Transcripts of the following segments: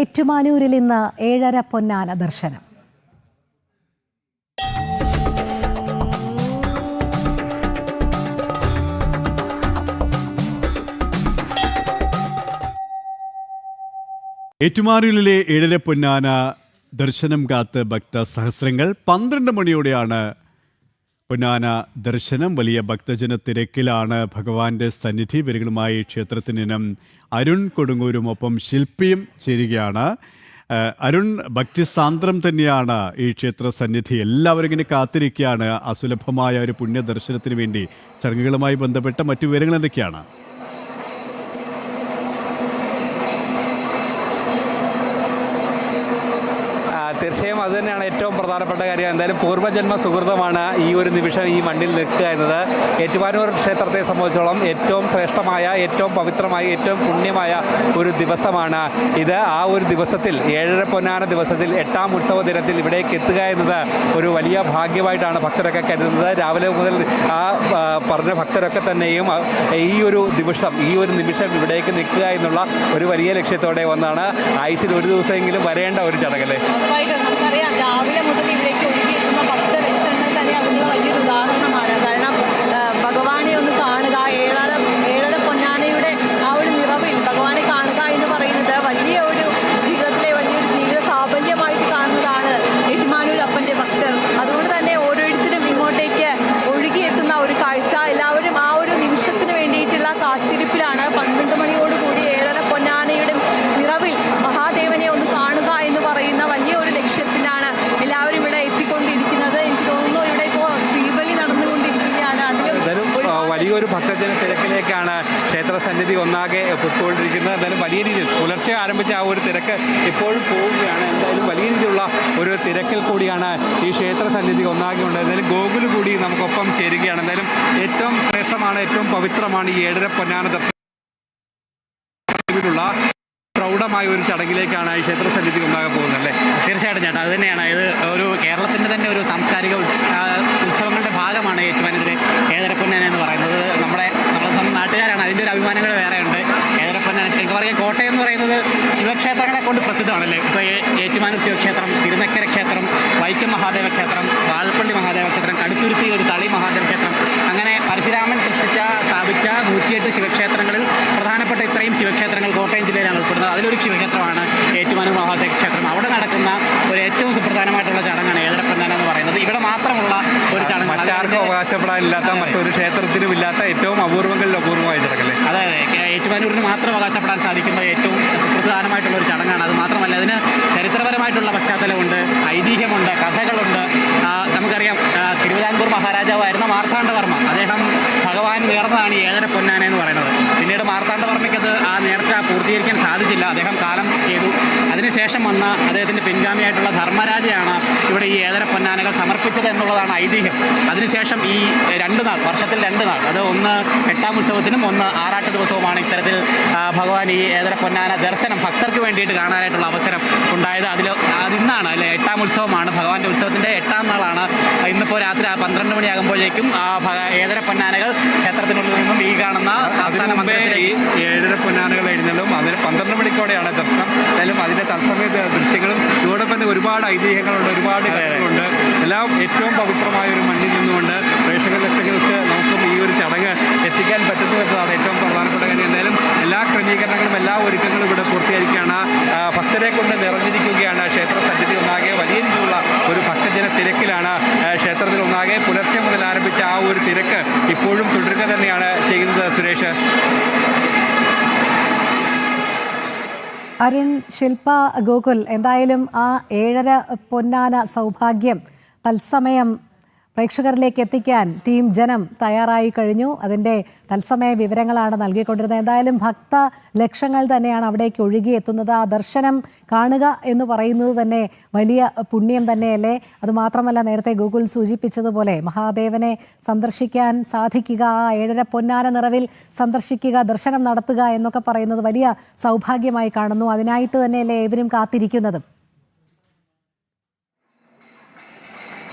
ഏറ്റുമാനൂരിൽ ഇന്ന് 7:30 പൊന്നാന ദർശനം. ഏറ്റുമാനൂരിലെ 7:30 പൊന്നാന ദർശനം കാത്ത് ഭക്തസഹസ്രങ്ങൾ. 12 മണിയോടെയാണ് പൊന്നാന ദർശനം. വലിയ ഭക്തജന തിരക്കിലാണ് ഭഗവാന്റെ സന്നിധി. ഇവരുമായി ക്ഷേത്രത്തിനും അരുൺ കൊടുങ്ങൂരും ഒപ്പം ശില്പിയും ചേരുകയാണ്. അരുൺ, ഭക്തിസാന്ദ്രം തന്നെയാണ് ഈ ക്ഷേത്ര സന്നിധി. എല്ലാവരും ഇങ്ങനെ കാത്തിരിക്കുകയാണ് അസുലഭമായ ഒരു പുണ്യദർശനത്തിന് വേണ്ടി. ചടങ്ങുകളുമായി ബന്ധപ്പെട്ട മറ്റു വിവരങ്ങൾ എന്തൊക്കെയാണ്? തീർച്ചയായും അത് തന്നെയാണ് ഏറ്റവും പ്രധാനപ്പെട്ട കാര്യം. എന്തായാലും പൂർവ്വജന്മ സുഹൃതമാണ് ഈ ഒരു നിമിഷം ഈ മണ്ണിൽ നിൽക്കുക എന്നത്. ഏറ്റുമാനൂർ ക്ഷേത്രത്തെ സംബന്ധിച്ചോളം ഏറ്റവും ശ്രേഷ്ഠമായ, ഏറ്റവും പവിത്രമായ, ഏറ്റവും പുണ്യമായ ഒരു ദിവസമാണ് ഇത്. ആ ഒരു ദിവസത്തിൽ, 7:30 പൊന്നാന ദിവസത്തിൽ, 8ാം ഉത്സവ ദിനത്തിൽ ഇവിടേക്ക് എത്തുക എന്നത് ഒരു വലിയ ഭാഗ്യമായിട്ടാണ് ഭക്തരൊക്കെ കരുതുന്നത്. രാവിലെ മുതൽ പറഞ്ഞ ഭക്തരൊക്കെ തന്നെയും ഈ ഒരു നിമിഷം ഇവിടേക്ക് നിൽക്കുക എന്നുള്ള ഒരു വലിയ ലക്ഷ്യത്തോടെ വന്നാണ്. ആയുസ്സിൽ ഒരു ദിവസമെങ്കിലും വരേണ്ട ഒരു ചടങ്ങല്ലേ. നമുക്കറിയാം, രാവിലെ മുതൽ ഇവിടേക്ക് ഒഴുകിയെത്തുന്ന ഭക്തരക്ഷങ്ങൾ തന്നെ അതിനുള്ള വലിയൊരു ഉദാഹരണമാണ്. കാരണം ഭഗവാനെ ഒന്ന് കാണുക, 7:30 പൊന്നാനയുടെ ആ ഒരു നിറവിൽ ഭഗവാനെ കാണുക എന്ന് പറയുന്നത് വലിയ ഒരു ജീവിതത്തിലെ വലിയൊരു ജീവിത സാഫല്യമായിട്ട് കാണുന്നതാണ് ഏറ്റുമാനൂർ അപ്പൻ്റെ ഭക്തർ. അതുകൊണ്ട് തന്നെ ഓരോരുത്തരും ഇങ്ങോട്ടേക്ക് ഒഴുകിയെത്തുന്ന ഒരു കാഴ്ച, എല്ലാവരും ആ ഒരു നിമിഷത്തിന് വേണ്ടിയിട്ടുള്ള കാത്തിരിപ്പിലാണ്. 12 മണിയോടുകൂടി 7:30 പൊന്നാനയുടെ നിറവിൽ മഹാദേവനെ ഒന്ന് കാണുക എന്ന് പറയുന്ന വലിയ ഒരു ലക്ഷ്യത്തിനാണ് എല്ലാവരും ഇവിടെ എത്തിക്കൊണ്ടിരിക്കുന്നത്. എനിക്ക് തോന്നുന്നു ഇവിടെ ഇപ്പോൾ ശ്രീബലി നടന്നുകൊണ്ടിരിക്കുകയാണ്. വലിയൊരു ഭക്തജന തിരക്കിലേക്കാണ് ക്ഷേത്ര സന്നിധി ഒന്നാകെ പൊയ്ക്കൊണ്ടിരിക്കുന്നത്. എന്തായാലും വലിയ രീതിയിൽ പുലർച്ചെ ആരംഭിച്ച ആ ഒരു തിരക്ക് ഇപ്പോഴും പോവുകയാണ്. എന്തായാലും വലിയ രീതിയിലുള്ള ഒരു തിരക്കിൽ കൂടിയാണ് ഈ ക്ഷേത്ര സന്നിധി ഒന്നാകെ ഉണ്ട്. എന്തായാലും ഗോകുൽ കൂടി നമുക്കൊപ്പം ചേരുകയാണ്. എന്തായാലും ഏറ്റവും ശ്രേഷ്ഠമാണ്, ഏറ്റവും പവിത്രമാണ് ഈ 7:30 പൊന്നാന ദർശനത്തിലുള്ള പ്രൗഢമായ ഒരു ചടങ്ങിലേക്കാണ് ഈ ക്ഷേത്ര സന്നിധി ഒന്നാകെ പോകുന്നത് അല്ലേ? തീർച്ചയായിട്ടും ചേട്ടാ, അത് തന്നെയാണ്. ഇത് ഒരു കേരളത്തിൻ്റെ തന്നെ ഒരു സാംസ്കാരിക ഉത്സവങ്ങളുടെ ഭാഗമാണ് ഏറ്റുമാനൂർ 7:30 പൊന്നാന എന്ന് പറയുന്നത്. നമ്മുടെ നാട്ടുകാരാണ്, അതിൻ്റെ ഒരു അഭിമാനങ്ങൾ വേറെ ഉണ്ട്. 7:30 പൊന്നാന ശരിക്കും പറഞ്ഞാൽ കോട്ടയം എന്ന് പറയുന്നത് ശിവക്ഷേത്രങ്ങളെ കൊണ്ട് പ്രസിദ്ധമാണല്ലേ. ഇപ്പോൾ ഏറ്റുമാനൂർ ശിവക്ഷേത്രം, തിരുനക്കര ക്ഷേത്രം, വൈക്കം മഹാദേവ ക്ഷേത്രം, വാഴപ്പള്ളി മഹാദേവ ക്ഷേത്രം, കടുത്തുരുത്തി ഒരു തളി മഹാദേവ ക്ഷേത്രം, അങ്ങനെ പരശുരാമൻ സ്ഥാപിച്ച 108 ശിവക്ഷേത്രങ്ങളിൽ പ്രധാനപ്പെട്ട ഇത്രയും ശിവക്ഷേത്രങ്ങൾ കോട്ടയം ജില്ലയിലാണ് ഉൾപ്പെടുന്നത്. അതിലൊരു ശിവക്ഷേത്രമാണ് ഏറ്റുമാനൂർ മഹാദേവ ക്ഷേത്രം. അവിടെ നടക്കുന്ന ഒരു ഏറ്റവും സുപ്രധാനമായിട്ടുള്ള ചടങ്ങാണ് 7:30 പൊന്നാന എന്ന് പറയുന്നത്. ഇവിടെ മാത്രമുള്ള ഒരു ചടങ്ങ്, മറ്റാർക്കും അവകാശപ്പെടാനില്ലാത്ത, മറ്റൊരു ക്ഷേത്രത്തിനും ഇല്ലാത്ത ഏറ്റവും അപൂർവങ്ങളിൽ അപൂർവമായ ചടങ്ങല്ലേ. അതെ, ഏറ്റുമാനൂരിന് മാത്രം അവകാശപ്പെടാൻ സാധിക്കുന്ന ഏറ്റവും സുപ്രധാനമായിട്ടുള്ള ഒരു ചടങ്ങാണ്. അത് മാത്രമല്ല, അതിന് ചരിത്രപരമായിട്ടുള്ള പശ്ചാത്തലമുണ്ട്, ഐതിഹ്യമുണ്ട്, കഥകളുണ്ട്. നമുക്കറിയാം, തിരുവിതാംകൂർ മഹാരാജാവായിരുന്ന മാർത്താണ്ഡവർമ്മ, അദ്ദേഹം ഭഗവാൻ നേർന്നതാണ് ഈ 7:30 പൊന്നാന എന്ന് പറയുന്നത്. പിന്നീട് മാർത്താണ്ഡവർമ്മയ്ക്കത് ആ നേർച്ച പൂർത്തീകരിക്കാൻ സാധിച്ചില്ല, അദ്ദേഹം കാലം ചെയ്തു. അതിനുശേഷം വന്ന അദ്ദേഹത്തിൻ്റെ പിൻഗാമിയായിട്ടുള്ള ധർമ്മരാജയാണ് ഇവിടെ ഈ 7:30 പൊന്നാനകൾ സമർപ്പിച്ചത് എന്നുള്ളതാണ് ഐതിഹ്യം. അതിനുശേഷം ഈ 2 നാൾ, വർഷത്തിൽ 2 നാൾ, അത് ഒന്ന് 8ാം ഉത്സവത്തിനും ഒന്ന് ആറാട്ട് ദിവസവുമാണ് ഇത്തരത്തിൽ ഭഗവാൻ ഈ 7:30 പൊന്നാന ദർശനം ഭക്തർക്ക് വേണ്ടിയിട്ട് കാണാനായിട്ടുള്ള അവസരം ഉണ്ടായത്. അതിന്നാണ് അല്ലെ, 8ാം ഉത്സവമാണ്, ഭഗവാന്റെ ഉത്സവത്തിൻ്റെ 8ാം നാളാണ്. ഇന്നിപ്പോൾ രാത്രി 12 മണിയാകുമ്പോഴേക്കും 7:30 പൊന്നാനകൾ ക്ഷേത്രത്തിനുള്ളിൽ നിന്നും ഈ കാണുന്ന ആസ്ഥാന മന്ദിരത്തിലേക്ക് 7:30 പൊന്നാനകൾ എഴുന്നള്ളും. അതിന് 12 മണിക്കോടെയാണ് ദർശനം. എന്തായാലും അതിൻ്റെ തത്സമയ ദൃശ്യങ്ങളും ഇതോടൊപ്പം തന്നെ ഒരുപാട് ഐതിഹ്യങ്ങളുണ്ട്, ഒരുപാട് കഥകളുണ്ട്. എല്ലാം ഏറ്റവും പവിത്രമായ ഒരു മണ്ണിൽ നിന്നുകൊണ്ട് പ്രേക്ഷക ലക്ഷങ്ങൾക്ക് നമുക്കും ഈ ഒരു ചടങ്ങ് എത്തിക്കാൻ പറ്റുന്നു എന്നതാണ് ഏറ്റവും പ്രധാനപ്പെട്ട കാര്യം. എന്തായാലും എല്ലാ ക്രമീകരണങ്ങളും, എല്ലാ ഒരുക്കങ്ങളും ഇവിടെ പൂർത്തിയായിരിക്കുകയാണ്. ഭക്തരെ കൊണ്ട് നിറഞ്ഞിരിക്കുകയാണ് ക്ഷേത്ര സന്നിധി ഒന്നാകെ. വലിയ രീതിയിലുള്ള ഒരു ഭക്തജന തിരക്കിലാണ് ക്ഷേത്രത്തിൽ ഒന്നാകെ. പുലർച്ചെ മുതൽ ആരംഭിച്ച ആ ഒരു തിരക്ക് ഇപ്പോഴും തുടരുക തന്നെയാണ് ചെയ്യുന്നത്. സുരേഷ്, അരുൺ, ശില്പ, ഗോകുൽ, എന്തായാലും ആ 7:30 പൊന്നാന സൗഭാഗ്യം തത്സമയം പ്രേക്ഷകരിലേക്ക് എത്തിക്കാൻ ടീം ജനം തയ്യാറായി കഴിഞ്ഞു. അതിൻ്റെ തത്സമയ വിവരങ്ങളാണ് നൽകിക്കൊണ്ടിരുന്നത്. എന്തായാലും ഭക്ത ലക്ഷങ്ങൾ തന്നെയാണ് അവിടേക്ക് ഒഴുകിയെത്തുന്നത്. ആ ദർശനം കാണുക എന്ന് പറയുന്നത് തന്നെ വലിയ പുണ്യം തന്നെയല്ലേ. അതുമാത്രമല്ല, നേരത്തെ ഗൂഗിൾ സൂചിപ്പിച്ചതുപോലെ മഹാദേവനെ സന്ദർശിക്കാൻ സാധിക്കുക, ആ 7:30 പൊന്നാന നിറവിൽ സന്ദർശിക്കുക, ദർശനം നടത്തുക എന്നൊക്കെ പറയുന്നത് വലിയ സൗഭാഗ്യമായി കാണുന്നു. അതിനായിട്ട് തന്നെയല്ലേ ഏവരും കാത്തിരിക്കുന്നതും.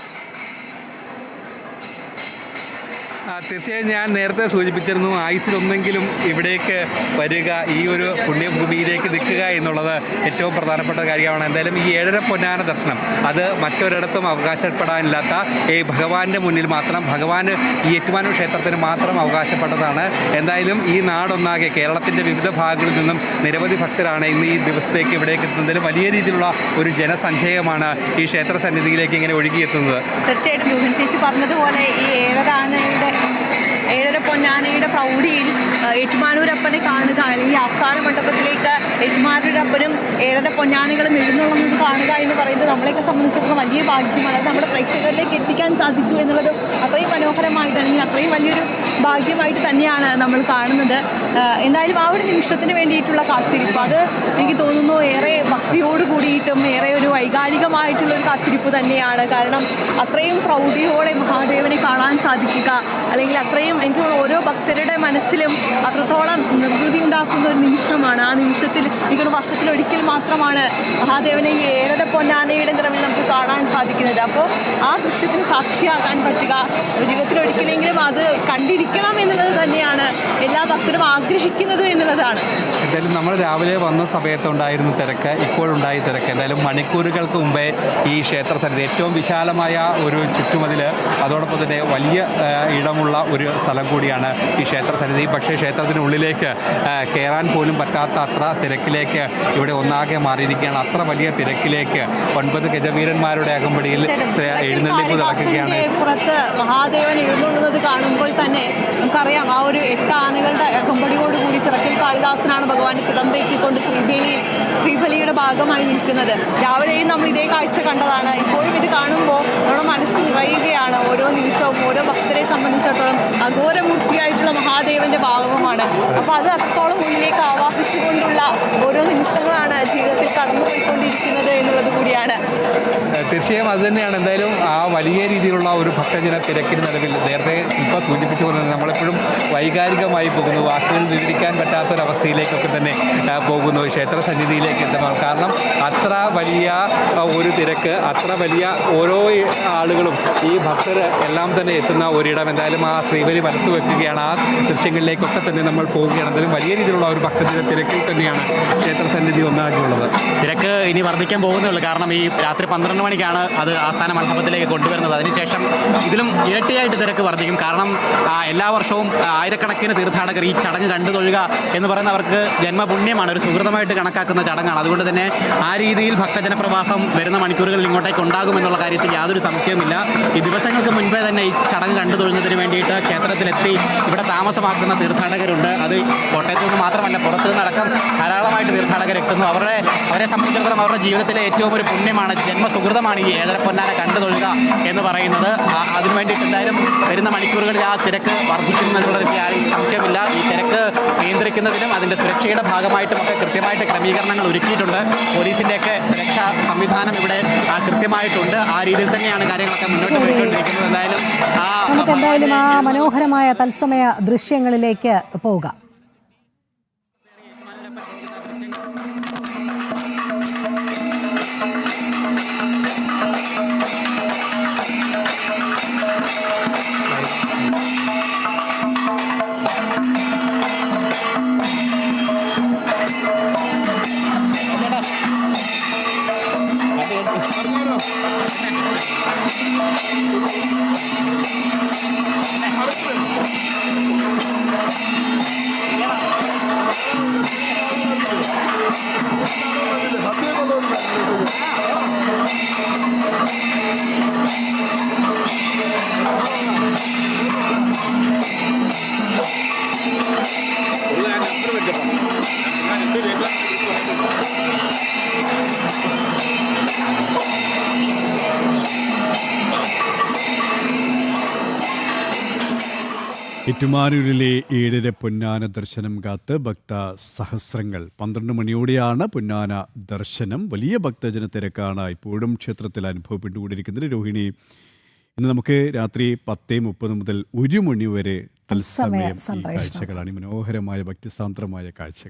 തീർച്ചയായും ഞാൻ നേരത്തെ സൂചിപ്പിച്ചിരുന്നു, ആയുസിലൊന്നെങ്കിലും ഇവിടേക്ക് വരിക, ഈ ഒരു പുണ്യഭൂമിയിലേക്ക് നിൽക്കുക എന്നുള്ളത് ഏറ്റവും പ്രധാനപ്പെട്ട കാര്യമാണ്. എന്തായാലും ഈ 7:30 പൊന്നാന ദർശനം അത് മറ്റൊരിടത്തും അവകാശപ്പെടാനില്ലാത്ത ഈ ഭഗവാന്റെ മുന്നിൽ മാത്രം, ഭഗവാന് ഈ ഏറ്റുമാനൂർ ക്ഷേത്രത്തിന് മാത്രം അവകാശപ്പെട്ടതാണ്. എന്തായാലും ഈ നാടൊന്നാകെ, കേരളത്തിൻ്റെ വിവിധ ഭാഗങ്ങളിൽ നിന്നും നിരവധി ഭക്തരാണ് ഇന്ന് ഈ ദിവസത്തേക്ക് ഇവിടേക്ക് എത്തുന്നതിൽ വലിയ രീതിയിലുള്ള ഒരു ജനസഞ്ചയമാണ് ഈ ക്ഷേത്ര സന്നിധിയിലേക്ക് ഇങ്ങനെ ഒഴുകിയെത്തുന്നത്. തീർച്ചയായിട്ടും രോഹിണി ചേച്ചി പറഞ്ഞതുപോലെ ഈ 7:30 പൊന്നാനയുടെ പ്രൗഢിയിൽ ഏറ്റുമാനൂരപ്പനെ കാണുക, അല്ലെങ്കിൽ ആസ്ഥാന മണ്ഡപത്തിലേക്ക് ഏറ്റുമാനൂരപ്പനും 7:30 പൊന്നാനകളും എഴുന്നള്ളുന്നത് കാണുക എന്ന് പറയുന്നത് നമ്മളെയൊക്കെ സംബന്ധിച്ചിടത്തോളം വലിയ ഭാഗ്യമാണ്. അത് നമ്മുടെ പ്രേക്ഷകരിലേക്ക് എത്തിക്കാൻ സാധിച്ചു എന്നുള്ളത് അത്രയും മനോഹരമായിട്ട്, അല്ലെങ്കിൽ അത്രയും വലിയൊരു ഭാഗ്യമായിട്ട് തന്നെയാണ് നമ്മൾ കാണുന്നത്. എന്തായാലും ആ ഒരു നിമിഷത്തിന് വേണ്ടിയിട്ടുള്ള കാത്തിരിപ്പ്, അത് എനിക്ക് തോന്നുന്നു ഏറെ ഭക്തിയോട് കൂടിയിട്ടും ഏറെ ഒരു വൈകാരികമായിട്ടുള്ളൊരു കാത്തിരിപ്പ് തന്നെയാണ്. കാരണം അത്രയും പ്രൗഢിയോടെ മഹാദേവനെ കാണാൻ സാധിക്കുക, അല്ലെങ്കിൽ അത്രയും എനിക്ക് ഓരോ ഭക്തരുടെ മനസ്സിലും അത്രത്തോളം നിർവൃതി ഉണ്ടാക്കുന്ന ഒരു നിമിഷമാണ്. ആ നിമിഷത്തിൽ എനിക്കൊരു വർഷത്തിലൊരിക്കൽ മാത്രമാണ് മഹാദേവനെ ഈ 7:30 പൊന്നാനയുടെ നിറവിൽ നമുക്ക് കാണാൻ സാധിക്കുന്നത്. അപ്പോൾ ആ ദൃശ്യത്തിന് സാക്ഷിയാകാൻ പറ്റുക, ജീവിതത്തിലൊരിക്കലെങ്കിലും അത് കണ്ടിരിക്കണം എന്നുള്ളത് തന്നെയാണ് എല്ലാ ഭക്തരും ആഗ്രഹിക്കുന്നത് എന്നുള്ളതാണ്. എന്തായാലും നമ്മൾ രാവിലെ വന്ന സമയത്തുണ്ടായിരുന്നു തിരക്ക്, ഇപ്പോഴുണ്ടായി തിരക്ക്. എന്തായാലും മണിക്കൂറുകൾക്ക് മുമ്പേ ഈ ക്ഷേത്ര സന്നിധി, ഏറ്റവും വിശാലമായ ഒരു ചുറ്റുമതിൽ, അതോടൊപ്പം തന്നെ വലിയ ഇടമുള്ള ഒരു സ്ഥലം കൂടിയാണ് ഈ ക്ഷേത്ര സന്നിധി. പക്ഷേ ക്ഷേത്രത്തിനുള്ളിലേക്ക് കയറാൻ പോലും പറ്റാത്ത അത്ര തിരക്കിലേക്ക് ഇവിടെ ഒന്നാകെ മാറിയിരിക്കുകയാണ്. അത്ര വലിയ തിരക്കിലേക്ക് 9 ഗജവീരന്മാരുടെ അകമ്പടിയിൽ എഴുന്നള്ളിപ്പ് നടക്കുകയാണ്. പുറത്ത് മഹാദേവൻ എഴുന്നള്ളുന്നത് കാണുമ്പോൾ തന്നെ നമുക്കറിയാം ആ ഒരു 8 ആനകളുടെ അകമ്പടിയോടുകൂടി ചിറക്കൽ കാളിദാസനാണ് ഭഗവാന്റെ തിടമ്പേറ്റിക്കൊണ്ട് ശ്രീബലിയുടെ ഭാഗമായി നിൽക്കുന്നത്. രാവിലെയും നമ്മൾ ഇതേ കാഴ്ച കണ്ടതാണ്. ഇപ്പോഴും ഇത് കാണുമ്പോൾ നമ്മുടെ മനസ്സ് നിറയുകയാണ്. ഓരോ നിമിഷവും ഓരോ ഭക്തരെ സംബന്ധിച്ചിടത്തോളം അഘോരമൂർത്തിയായിട്ടുള്ള മഹാദേവന്റെ ഭാവമാണ്. അപ്പോൾ അത് അത്രത്തോളം ഉള്ളിലേക്ക് ആവാഹിച്ചുകൊണ്ടുള്ള ഓരോ നിമിഷങ്ങളാണ് ജീവിതത്തിൽ കടന്നുപോയിക്കൊണ്ടിരിക്കുന്നത് എന്നുള്ളത് കൂടിയാണ്. തീർച്ചയായും അത് തന്നെയാണ്. എന്തായാലും ആ വലിയ രീതിയിലുള്ള ഒരു ഭക്തജന തിരക്കിന് നിലവിൽ നേരത്തെ ഇപ്പോൾ സൂചിപ്പിച്ചുകൊണ്ട് നമ്മളെപ്പോഴും വൈകാരികമായി പോകുന്നു, വാക്കുകൾ വിവരിക്കാൻ പറ്റാത്തൊരവസ്ഥയിലേക്കൊക്കെ തന്നെ പോകുന്നു ക്ഷേത്ര സന്നിധിയിലേക്ക് എത്തണം. കാരണം അത്ര വലിയ ഒരു തിരക്ക്, അത്ര വലിയ ഓരോ ആളുകളും ഈ ഭക്തർ എല്ലാം തന്നെ എത്തുന്ന ഒരിടം. എന്തായാലും ആ ശ്രീബലി വലത്തു വെക്കുകയാണ്. ആ ദൃശ്യങ്ങളിലേക്കൊക്കെ തന്നെ നമ്മൾ പോവുകയാണ്. എന്തായാലും വലിയ രീതിയിലുള്ള ഒരു ഭക്തജന തിരക്കിൽ തന്നെയാണ് ക്ഷേത്ര സന്നിധി ഒന്നാക്കിയുള്ളത്. തിരക്ക് ഇനി വർദ്ധിക്കാൻ പോകുന്നുള്ളൂ. കാരണം ഈ രാത്രി 12 മണിക്കാണ് അത് ആസ്ഥാന മണ്ഡപത്തിലേക്ക് കൊണ്ടുവരുന്നത്. അതിനുശേഷം ഇതിലും ഇരട്ടിയായിട്ട് തിരക്ക് വർദ്ധിക്കും. കാരണം എല്ലാ വർഷവും ആയിരക്കണക്കിന് തീർത്ഥാടകർ ഈ ചടങ്ങ് കണ്ടു തൊഴുക എന്ന് പറയുന്നവർക്ക് ജന്മപുണ്യമാണ്, ഒരു സുഹൃതമായിട്ട് കണക്കാക്കുന്ന ചടങ്ങാണ്. അതുകൊണ്ട് തന്നെ ആ രീതിയിൽ ഭക്തജനപ്രവാഹം വരുന്ന മണിക്കൂറുകളിൽ ഇങ്ങോട്ടേക്ക് ഉണ്ടാകുമെന്നുള്ള കാര്യത്തിൽ യാതൊരു സംശയവുമില്ല. ഈ ദിവസങ്ങൾക്ക് മുൻപേ തന്നെ ഈ ചടങ്ങ് കണ്ടു തൊഴുന്നതിന് വേണ്ടിയിട്ട് ക്ഷേത്രത്തിലെത്തി ഇവിടെ താമസമാക്കുന്ന തീർത്ഥാടകരുണ്ട്. അത് കോട്ടയത്ത് നിന്ന് മാത്രമല്ല, പുറത്തു നിന്നടക്കം ധാരാളമായിട്ട് തീർത്ഥാടകരെത്തുന്നു. അവരെ സംബന്ധിച്ചിടത്തോളം അവരുടെ ജീവിതത്തിലെ ഏറ്റവും ഒരു പുണ്യമാണ്, ജന്മസുഹൃതമാണ് ഈ 7:30 പൊന്നാന കണ്ടു തൊഴുക എന്ന് പറയുന്നത്. അതിനു വേണ്ടിയിട്ട് എന്തായാലും വരുന്ന മണിക്കൂറുകളിൽ ആ തിരക്ക് വർദ്ധിക്കുന്നതിനുള്ള സംശയമില്ല. ഈ തിരക്ക് നിയന്ത്രിക്കുന്നതിനും അതിൻ്റെ സുരക്ഷയുടെ ഭാഗമായിട്ടുമൊക്കെ കൃത്യമായിട്ട് ക്രമീകരണങ്ങൾ ഒരുക്കിയിട്ടുണ്ട്. പോലീസിൻ്റെയൊക്കെ സുരക്ഷാ സംവിധാനം ഇവിടെ കൃത്യമായിട്ടുണ്ട്. ആ രീതിയിൽ തന്നെയാണ് കാര്യങ്ങളൊക്കെ മുന്നോട്ട് പോയിക്കൊണ്ടിരിക്കുന്നത്. എന്തായാലും ആ മനോഹരമായ തത്സമയ ദൃശ്യങ്ങളിലേക്ക് പോകാം. ഏറ്റുമാനൂരിലെ 7:30 പൊന്നാന ദർശനം കാത്ത് ഭക്ത സഹസ്രങ്ങൾ. 12 മണിയോടെയാണ് പൊന്നാന ദർശനം. വലിയ ഭക്തജന തിരക്കാണ് ഇപ്പോഴും ക്ഷേത്രത്തിൽ അനുഭവപ്പെട്ടുകൊണ്ടിരിക്കുന്നത്. രോഹിണി, ഇന്ന് നമുക്ക് രാത്രി 10:30 മുതൽ 1 മണി വരെ തത്സമയം ഈ കാഴ്ചകളാണ്, മനോഹരമായ ഭക്തിസാന്ദ്രമായ കാഴ്ചകൾ.